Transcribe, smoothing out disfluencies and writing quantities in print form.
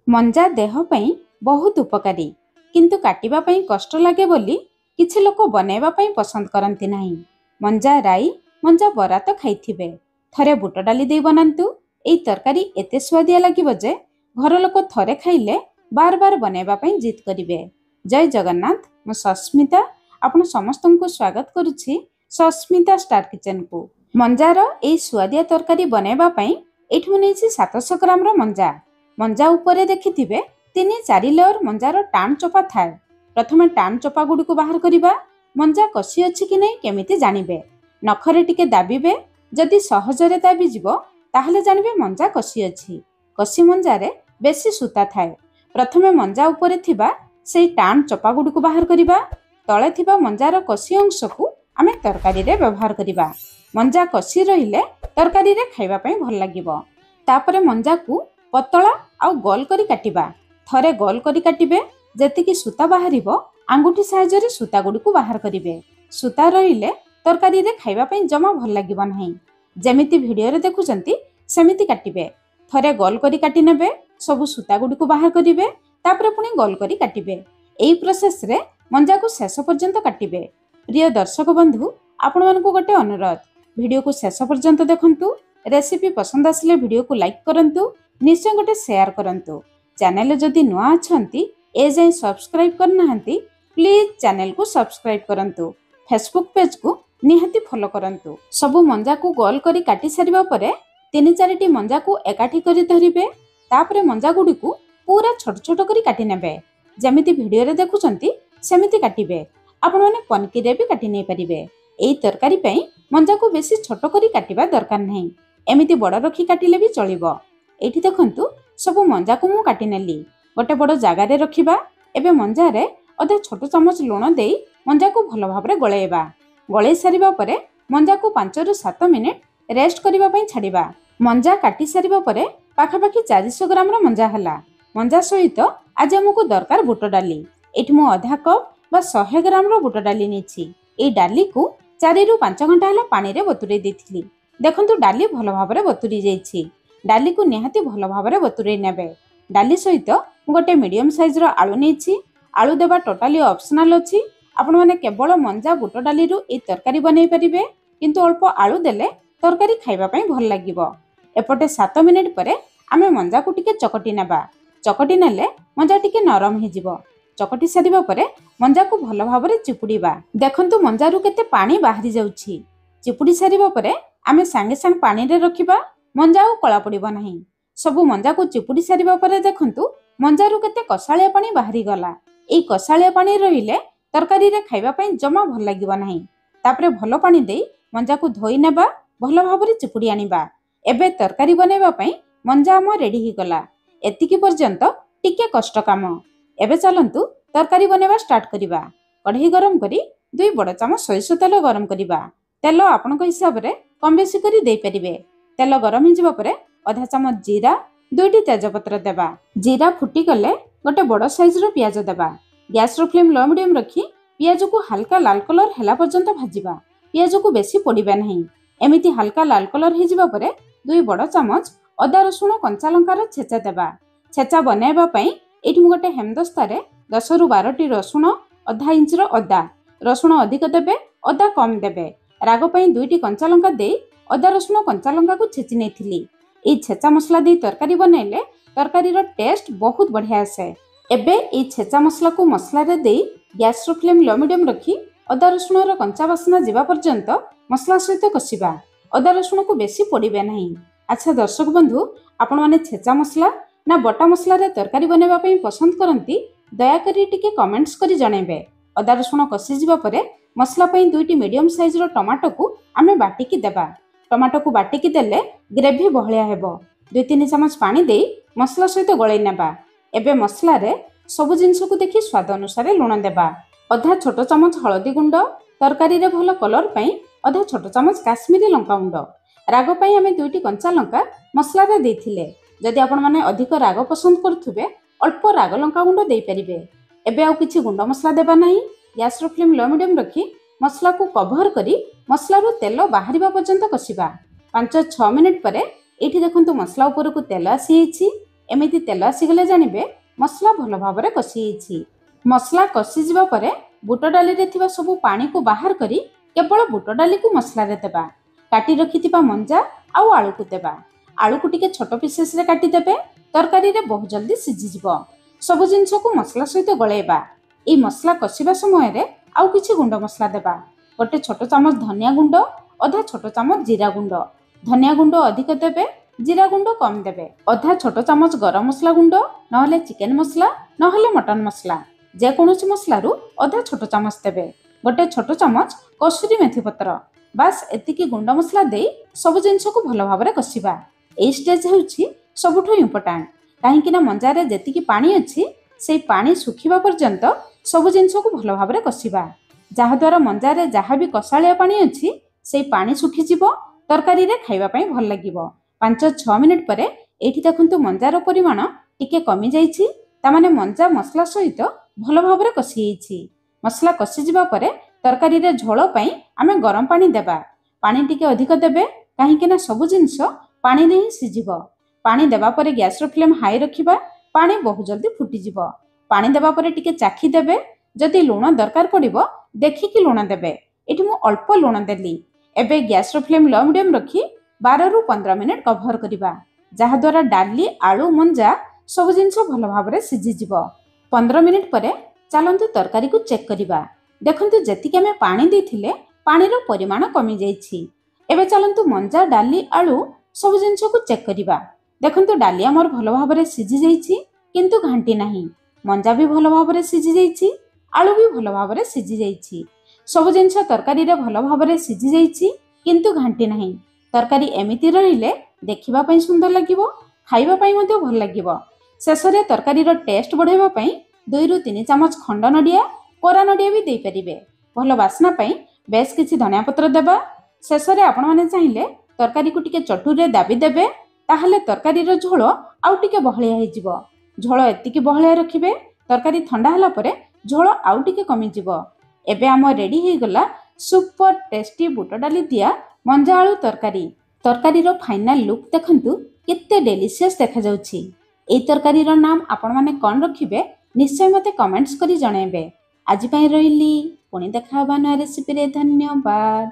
मंजा देह पई बहुत उपकारी किंतु काटिबा पई कष्ट लागे बोली किछि लोक बनेबा पई पसंद करंती नाही। मंजा राई मंजा बरा तो खाइथिबे, थरे बुट डाली दे बनांतु। एई तरकारी एते स्वादिया लागिबो जे घर लोक थरे खाइले बार बार बनेबा पई जिद करिवे। जय जगन्नाथ, मु सस्मिता आपण समस्तंकु स्वागत करूछि सस्मिता स्टार किचन को। मंजार एई स्वादिया तरकारी बनेबा पई एठी मु नेछि 700 ग्राम रो मंजा। मंजा उपरे देखिथिबे 3-4 लेयर मंजार टाण चोपा थाए। प्रथमे टाण चोपा गुडी को बाहर करिबा। मंजा कसी अछि कि नै केमिति जानिबे? नखरे टिके दाबिबे, जदि सहजरे दाबि जिवो ताहले जानिबे मंजा कसी अछि। कसी मंजारे बेसी सूता थाए। प्रथमे मंजा उपरे थिबा सेई टाण चोपा गुडी को बाहर करिबा। तळे थिबा मंजार कसी अंश को आमे तरकारी रे व्यवहार करिबा। मंजा कसी रहिले तरकारी रे खाइबा पई भल लागिबो। तापरे मंजा को पतला आउ गोल करी काटिबा। थरे गोल करी काटिबे, जेतिकी सूता बाहरिबो आंगुठी साहाय्य रे सूता गुडी को बाहर करिबे। सूता रहिले तरकारी रे खाइबा पई जमा भल लागिबो नाही। जेमिति वीडियो रे देखुचंती सेमिति काटिबे। थरे गोल करी काटि नेबे, सबु सूता गुडी को बाहर करिबे, तापरे पुनी गोल करी काटिबे। एई प्रोसेस रे मंजा को शेष पर्यंत काटिबे। प्रिय दर्शक बंधु, आपण मानकु गोटे अनुरोध, वीडियो को शेष पर्यंत देखंतु। रेसिपी पसंद आसिले वीडियो को लाइक करंतु, निश्चय गोटे शेयर करंतु। चैनल जदि नुआ अछंती ए जाय सब्सक्राइब करनाहंती प्लीज चैनल को सब्सक्राइब करंतु। फेसबुक पेज को निहाती फॉलो करंतु। सबु मंजा को गोल करी काटी सारिबा परे 3-4टी मंजा को एकाठी करी धरिबे। तापरे मंजा गुडी को पूरा छोट छोट करी काटी नेबे। जेमिति वीडियो रे देखुचंती सेमिति काटिबे। आपण माने पनकी रे भी काटी नै परिबे। एई तरकारी पई मंजा को बेसी छोट करी काटिबा दरकार नहीं। एमिति बड़ रखी काटिले भी चलिबो। एठी देखंतु सब मंजा को मु काटी नेली। गोटे बड़ जागा रे रखिबा। एबे मंजा रे अधा छोट चमच लूण देई मंजा को भलो भाबरे गळेइबा। गळेइ सारिबा परे मंजा को 5-7 मिनिट रेस्ट करिबा पई छाडिबा। मंजा काटी सारिबा परे पाखापाखी 400 ग्राम रो मंजा हला। मंजा सहित आज हमकु दरकार बुट डाली। एठी मु आधा कप बा 100 ग्राम रो बुट डाली नेछि। एई डाली को 4-5 घंटा हला पानी रे बतुरै देथिली। देखंतु डाली भलो भाबरे बतुरी जाइछि। डाली को निहाती भलो भाबरे बतुरै नेबे। डाली सहित गोटे मीडियम साइज रो आलू नेछि। आलू देबा टोटाली ऑप्शनल अछि। आपण माने केवल मंजा बुट डाली रु ए तरकारी बनै परिबे, किंतु अल्प आलू देले तरकारी खाइबा पई भल लागिबो। एपटे 7 मिनिट परे आमे मंजा को टिके चकटी नेबा। चकटी नेले मंजा टिके नरम हे जिवो। चकटी सारिबा परे मंजा को भलो भाबरे चिपुडीबा। देखंतु मंजा रु केते पानी बाहरी जाउछि। चिपुडी सारिबा परे आमे संगे संग पानी रे रखिबा। मंजा को कला पड़िबो नाही। सबु मंजा को चिपुडी सारिबा परे देखंतु मंजा रु केते कसाळिया पानी बाहरी गला। एई कसाळिया पानी रहिले तरकारी रे खाइबा पई जमा भल लागिबो नाही। तापरे भलो पानी देई मंजा को धोई नेबा, भलो भाबरे चिपुडी आनिबा। एबे तरकारी बनेबा पई मंजा हम रेडी ही गला। एतिकी पर्यंत टिके कष्ट काम। एबे चलंतु तरकारी बनेबा स्टार्ट करिबा। कढ़ई गरम करी 2 बड़ चामच सरिष तेल गरम करिबा। तेल आपनक हिसाब रे कम बेसी करी देई परिबे। तेल गरम हिजिबा परे आधा चामच जीरा, 2टी तेजपत्र देबा। जीरा फुटी गले गोटे बड़ साइज रो प्याज देबा। गैस रो फ्लेम लो मीडियम रखी प्याज को हल्का लाल कलर हेला पर्यंत भाजिबा। प्याज को बेसी पोड़िबा नहीं। एमिति हल्का लाल कलर हिजिबा परे 2 बड़ चामच अदा रसुण कंचा लंकार छेचा देबा। छेचा बनेबा पई एठी मु गोटे हेमदस्ता रे 10-12टी रसुण, आधा इंच रो अदा। रसुण अधिक देबे, अदा कम देबे। राग पई 2टी कंचा लंका देई अदा रसुण कंचा लंका को छेची नेथिली। ए छेचा मसला देई तरकारी बनेले तरकारी रो टेस्ट बहुत बढ़िया आसे। एबे ए छेचा मसला को मसला रे देई गैस रो फ्लेम लो मीडियम रखी अदा रसुण रो कंचा बासना जिबा पर्यंत मसला सहित कसिबा। अदा रसुण को बेसी पोड़िबे नहीं। अच्छा दर्शक बंधु, आपण माने छेचा मसला ना बटा मसला रे तरकारी बनेबा पई पसंद करंती? दया करी टिके कमेंट्स करी जणैबे। अदा रसुण कसी जिबा परे मसला पई 2टी मीडियम साइज रो टमाटो को आमे बाटिकी देबा। टमाटो को बाटिकी देले ग्रेवी बहलिया हेबो। 2-3 चामच पानी देई मसला सहित गळै नेबा। एबे मसला रे सब जिंस को देखि स्वाद अनुसार लूण देबा। आधा छोट चामच हळदी गुंड, तरकारी रे भलो कलर पई आधा छोट चामच काश्मीरी लंका गुंड। राग पई आमे 2टी कंचा लंका मसला रे देथिले। जदि आपण माने अधिक राग पसंद करथुबे अल्प राग लंका गुंड देई परिबे। एबे आउ किछि गुंड मसला देबा नाही। गैस रो फ्लेम लो मीडियम रखी मसला को कवर करी मसला रो तेल बाहरिबा पर्यंत कसिबा। 5-6 मिनिट परे एठी देखंतु मसला ऊपर को तेल आसी हिची। एमिति तेल आसीगले जानिबे मसला भल भाबरे कषि होइछि। मसला कषि जिबा परे बुट डाली रे थिबा सब पानी को बाहर करी केवल बुट डाली को मसला रे देबा। काटी रखिथिबा मंजा आउ आलू को देबा। आलू को टिके छोट पीसेस रे काटी देबे। तरकारी रे बहुत जल्दी सिझि जिवो। सब जिंस को मसला सहित गळेबा। ए मसला कषिबा समय रे आउ किछि गुंड मसला देबा। गोटे छोट चामच धनिया गुंड, अधा छोट चामच जीरा गुंड। धनिया गुंड अधिक देबे, जीरा गुंड कम देबे। अधा छोट चामच गरम मसला गुंड, नहले चिकेन मसला, नहले मटन मसला, जे कोनोसी मसला रु अधा छोट चामच देबे। गोटे छोट चामच कसूरी मेथी पत्र। बास एतिकी गुंड मसला दे सब जिंस को भल भाबरे कषिबा। ए स्टेज हेउछि सबुठो इम्पोर्टेंट, काहेकि ना मंजारे जेतिकी पानी अछि से पानी सुखिबा पर्यंत सब जिंस को भल भाबरे कषिबा। जहा द्वारा मंजारे जहा भी कसाळिया पानी अछि से पानी सुखि जिवो। तरकारी रे खाइबा पई भल लागिवो। 5-6 मिनिट परे एठी देखंतु मंजार परिमाण टिके कमी जाईछि। ता माने मंजा मसला सहित भल भाबरे कषि हेछि। मसला कषि जिबा परे तरकारी रे झोल पई आमे गरम पानी देबा। पानी टिके अधिक देबे, काहेकि ना सब जिंस पानी रे ही सिझिबो। पानी देबा परे गैस रो फ्लेम हाई रखिबा। पानी बहुत जल्दी फुटी जिवो। पानी देबा परे टिके चाखी देबे। जदि लूण दरकार पड़िबो देखिकी लूण देबे। एठी मु अल्प लूण देली। एबे गैस रो फ्लेम लो मीडियम रखी 12-15 मिनिट कवर करिबा। जहा द्वारा डाली आलू मंजा सब जिंस भल भाबरे सिझि जिवो। 15 मिनिट परे चलंतु तरकारी को चेक करिबा। देखंतु जेतिके हमें पानी देथिले पानी रो परिमाण कमी जाईछि। एबे चलंतु मंजा डाली आलू सब जिंस को चेक करिबा। देखंतु डाली हमर भल भाबरे सिझि जाईछि, किंतु घांटी नाही। मंजा भी भल भाबरे सिझि जाईछि, आलू भी भल भाबरे सिझि जाईछि। सब जिंस तरकारी रे भल भाबरे सिझि जाईछि, किंतु घांटी नाही। तरकारी एमिति रहिले देखिबा पई सुंदर लागिवो, खाइबा पई मध्ये भल लागिवो। शेषरे तरकारी रो टेस्ट बढ़ाइबा पई 2-3 चामच खंड नडिया, कोरा नडिया भी देई परिबे। भल बासना पई बेस किछि धनिया पत्र देबा। शेषरे आपण माने चाहिले तरकारी को टिके चटुर रे दाबी देबे। ताहले तरकारी रो झोल आउ टिके बहलिया हे जिवो। झोल एतिकी बहलिया रखिबे, तरकारी ठंडा हला परे झोल आउ टिके कमी जिवो। एबे आम रेडी हे गला सुपर टेस्टी बुट डाली दिया मंजा आलू तरकारी। तरकारी रो फाइनल लुक देखंतु केते डेलिशियस देखा जाउछि। ए तरकारी रो नाम आपण माने कोन रखिबे निश्चय मते कमेंट्स करी जणाइबे। आज पई रहिली, पुणी देखा हबा नया रेसिपी रे। धन्यवाद।